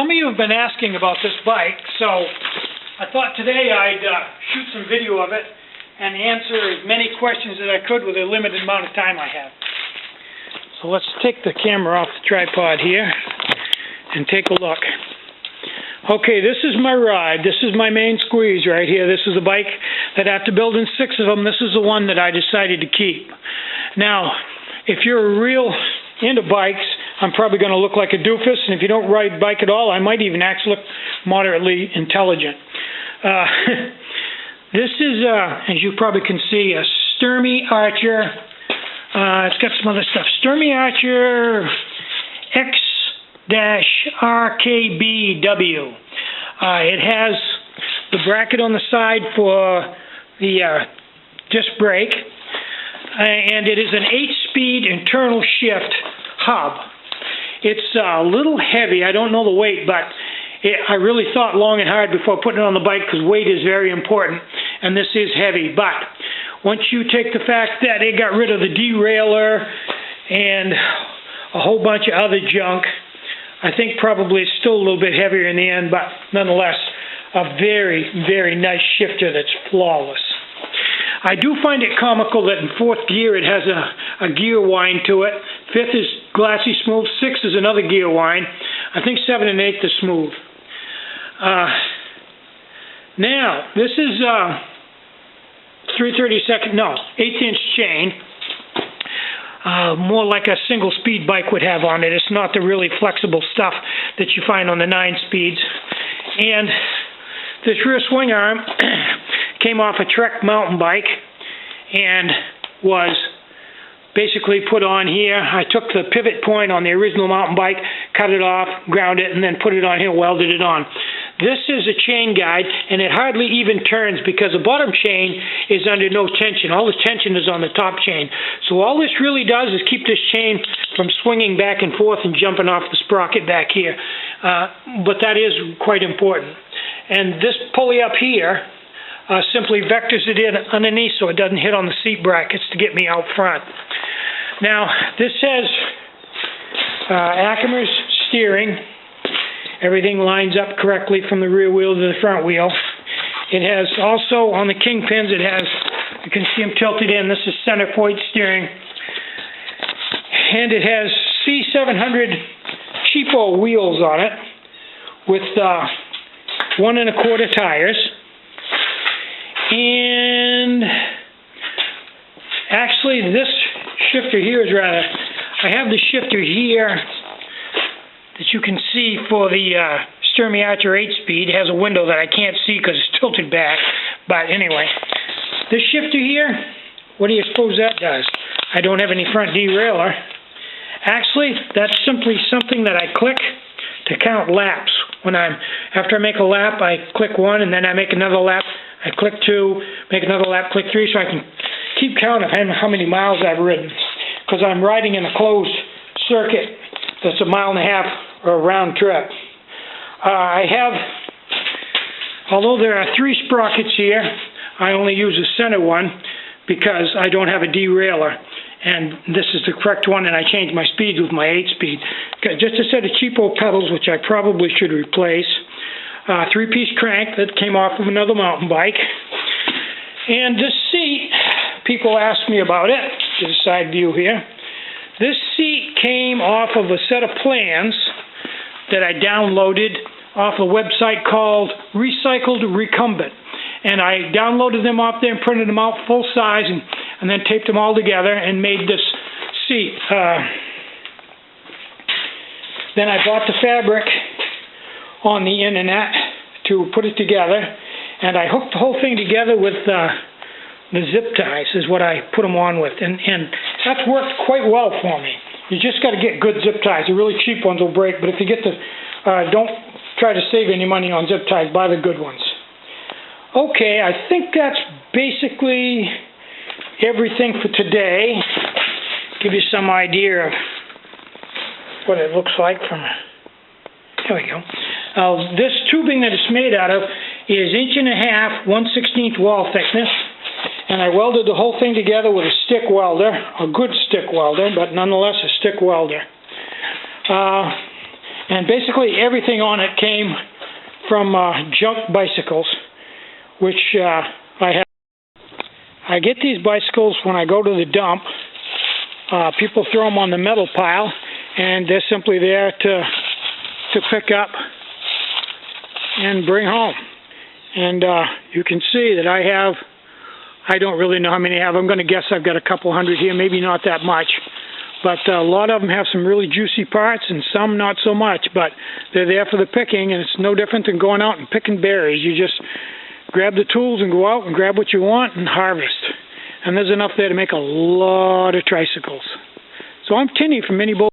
Some of you have been asking about this bike, so I thought today I'd shoot some video of it and answer as many questions as I could with a limited amount of time I have. So let's take the camera off the tripod here and take a look. Okay, this is my ride. This is my main squeeze right here. This is a bike that after building 6 of them, this is the one that I decided to keep. Now, if you're real into bikes, I'm probably going to look like a doofus, and if you don't ride bike at all, I might even actually look moderately intelligent. This is, as you probably can see, a Sturmey Archer. It's got some other stuff. Sturmey Archer X-RKBW. It has the bracket on the side for the disc brake, and it is an 8-speed internal shift hub. It's a little heavy. I don't know the weight, but I really thought long and hard before putting it on the bike because weight is very important, and this is heavy. But once you take the fact that it got rid of the derailleur and a whole bunch of other junk, I think probably it's still a little bit heavier in the end, but nonetheless, a very, very nice shifter that's flawless. I do find it comical that in 4th gear it has a gear wind to it. 5th is glassy smooth. 6th is another gear wind. I think 7 and 8 is smooth. Now, this is 1/8" chain. More like a single speed bike would have on it. It's not the really flexible stuff that you find on the 9 speeds. And this rear swing arm came off a Trike mountain bike and was basically put on here. I took the pivot point on the original mountain bike, cut it off, ground it, and then put it on here, welded it on. This is a chain guide, and it hardly even turns because the bottom chain is under no tension. All the tension is on the top chain. So all this really does is keep this chain from swinging back and forth and jumping off the sprocket back here. But that is quite important. And this pulley up here simply vectors it in underneath so it doesn't hit on the seat brackets to get me out front. Now, this has Ackerman's steering. Everything lines up correctly from the rear wheel to the front wheel. It has also, on the kingpins, it has, you can see them tilted in. This is center point steering. And it has C700 cheapo wheels on it with 1 1/4 tires. And actually, this shifter here is rather, I have the shifter here that you can see for the Sturmey Archer 8-speed. It has a window that I can't see because it's tilted back. But anyway, this shifter here, what do you suppose that does? I don't have any front derailleur. Actually, that's simply something that I click to count laps. After I make a lap, I click 1, and then I make another lap. I click 2, make another lap, click 3, so I can keep count of how many miles I've ridden. Because I'm riding in a closed circuit that's 1.5 miles or a round trip. I have, although there are 3 sprockets here, I only use the center one because I don't have a derailleur. And this is the correct one, and I changed my speeds with my 8-speed. Just a set of cheapo pedals, which I probably should replace. 3-piece crank that came off of another mountain bike. And this seat, people ask me about it. There's a side view here. This seat came off of a set of plans that I downloaded off a website called Recycled Recumbent. And I downloaded them off there and printed them out full size and then taped them all together and made this seat. Then I bought the fabric on the internet to put it together, and I hooked the whole thing together with the zip ties is what I put them on with, and that's worked quite well for me. You just got to get good zip ties. The really cheap ones will break, but if you get the, don't try to save any money on zip ties, buy the good ones. Okay, I think that's basically everything for today. Give you some idea of what it looks like from, there we go. This tubing that it's made out of is 1.5 1/16 wall thickness, and I welded the whole thing together with a stick welder, a good stick welder, but nonetheless a stick welder. And basically everything on it came from junk bicycles, which I have. I get these bicycles when I go to the dump. People throw them on the metal pile, and they're simply there to pick up and bring home. And you can see that I don't really know how many I have. I'm going to guess I've got a couple hundred here, maybe not that much. But a lot of them have some really juicy parts and some not so much. But they're there for the picking, and it's no different than going out and picking berries. You just grab the tools and go out and grab what you want and harvest. And there's enough there to make a lot of tricycles. So I'm Tinny from Mini Bowl.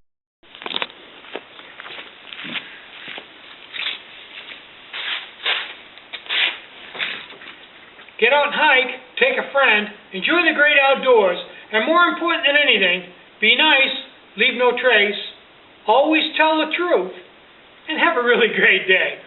Get out and hike, take a friend, enjoy the great outdoors, and more important than anything, be nice, leave no trace, always tell the truth, and have a really great day.